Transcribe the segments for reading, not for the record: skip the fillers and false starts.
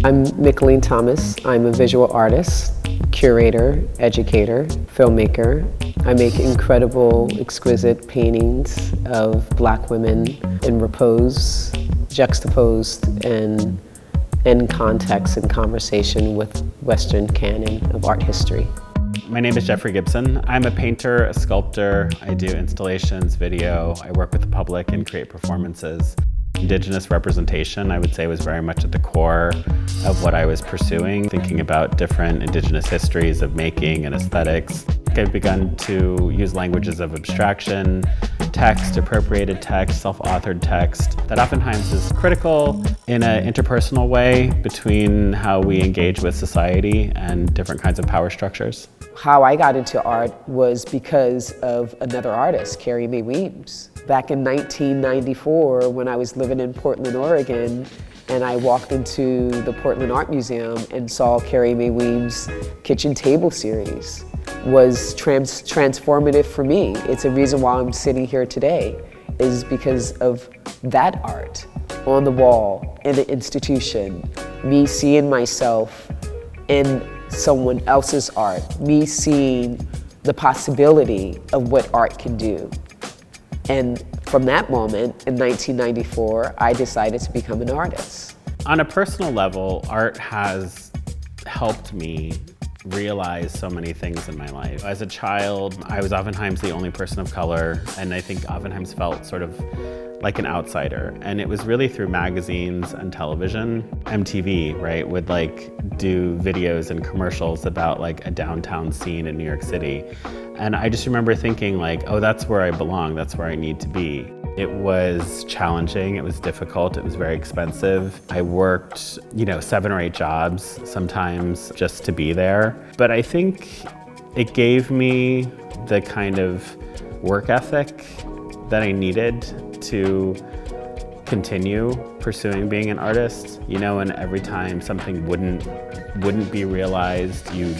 I'm Micheline Thomas. I'm a visual artist, curator, educator, filmmaker. I make incredible, exquisite paintings of Black women in repose, juxtaposed and in context and conversation with Western canon of art history. My name is Jeffrey Gibson. I'm a painter, a sculptor. I do installations, video. I work with the public and create performances. Indigenous representation, I would say, was very much at the core of what I was pursuing, thinking about different Indigenous histories of making and aesthetics. I've begun to use languages of abstraction, text, appropriated text, self-authored text, that oftentimes is critical in an interpersonal way between how we engage with society and different kinds of power structures. How I got into art was because of another artist, Carrie Mae Weems. Back in 1994, when I was living in Portland, Oregon, and I walked into the Portland Art Museum and saw Carrie Mae Weems' Kitchen Table series, was transformative for me. It's a reason why I'm sitting here today, is because of that art on the wall in the institution, me seeing myself in someone else's art, me seeing the possibility of what art can do. And from that moment in 1994, I decided to become an artist. On a personal level, art has helped me realize so many things in my life. As a child, I was oftentimes the only person of color, and I think oftentimes felt sort of like an outsider. And it was really through magazines and television. MTV, right, would do videos and commercials about a downtown scene in New York City. And I just remember thinking oh, that's where I belong, that's where I need to be. It was challenging, it was difficult, it was very expensive. I worked, 7 or 8 jobs sometimes just to be there. But I think it gave me the kind of work ethic that I needed to continue pursuing being an artist, and every time something wouldn't be realized, you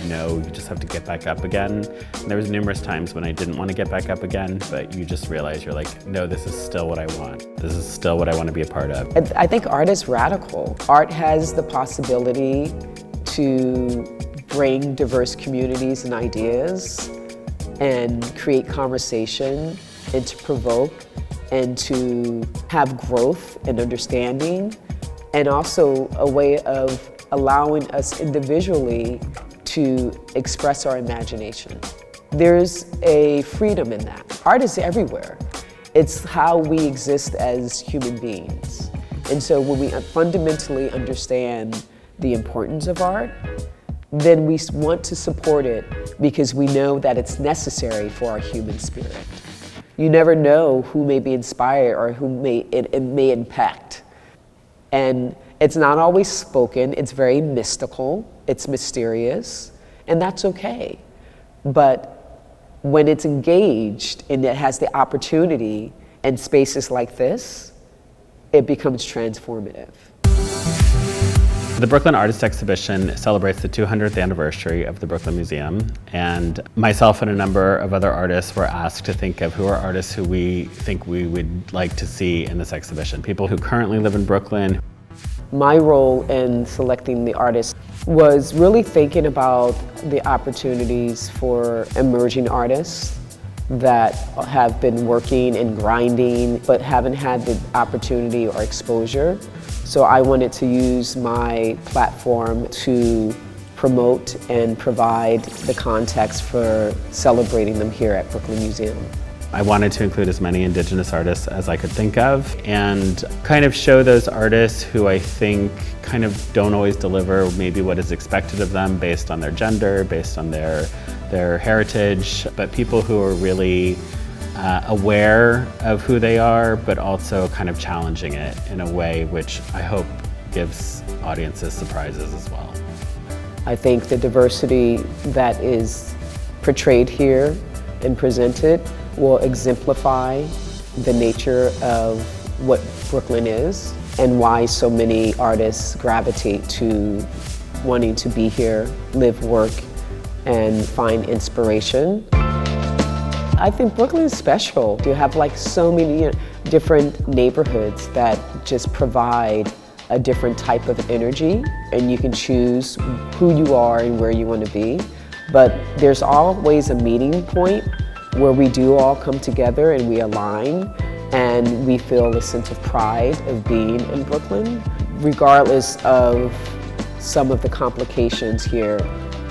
just have to get back up again. And there was numerous times when I didn't want to get back up again, but you just realize you're no, this is still what I want. This is still what I want to be a part of. I think art is radical. Art has the possibility to bring diverse communities and ideas and create conversation and to provoke and to have growth and understanding, and also a way of allowing us individually to express our imagination. There's a freedom in that. Art is everywhere. It's how we exist as human beings. And so when we fundamentally understand the importance of art, then we want to support it because we know that it's necessary for our human spirit. You never know who may be inspired or who it may impact. And it's not always spoken, it's very mystical, it's mysterious, and that's okay. But when it's engaged and it has the opportunity in spaces like this, it becomes transformative. The Brooklyn Artist Exhibition celebrates the 200th anniversary of the Brooklyn Museum, and myself and a number of other artists were asked to think of who are artists who we think we would like to see in this exhibition. People who currently live in Brooklyn. My role in selecting the artists was really thinking about the opportunities for emerging artists that have been working and grinding but haven't had the opportunity or exposure. So I wanted to use my platform to promote and provide the context for celebrating them here at Brooklyn Museum. I wanted to include as many Indigenous artists as I could think of and kind of show those artists who I think kind of don't always deliver maybe what is expected of them based on their gender, based on their heritage, but people who are really aware of who they are, but also kind of challenging it in a way which I hope gives audiences surprises as well. I think the diversity that is portrayed here and presented will exemplify the nature of what Brooklyn is and why so many artists gravitate to wanting to be here, live, work, and find inspiration. I think Brooklyn is special. You have so many different neighborhoods that just provide a different type of energy, and you can choose who you are and where you want to be. But there's always a meeting point where we do all come together and we align, and we feel a sense of pride of being in Brooklyn, regardless of some of the complications here.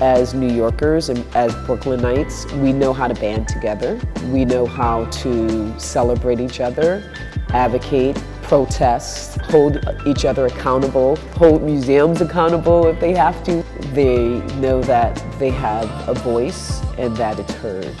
As New Yorkers and as Brooklynites, we know how to band together. We know how to celebrate each other, advocate, protest, hold each other accountable, hold museums accountable if they have to. They know that they have a voice and that it's heard.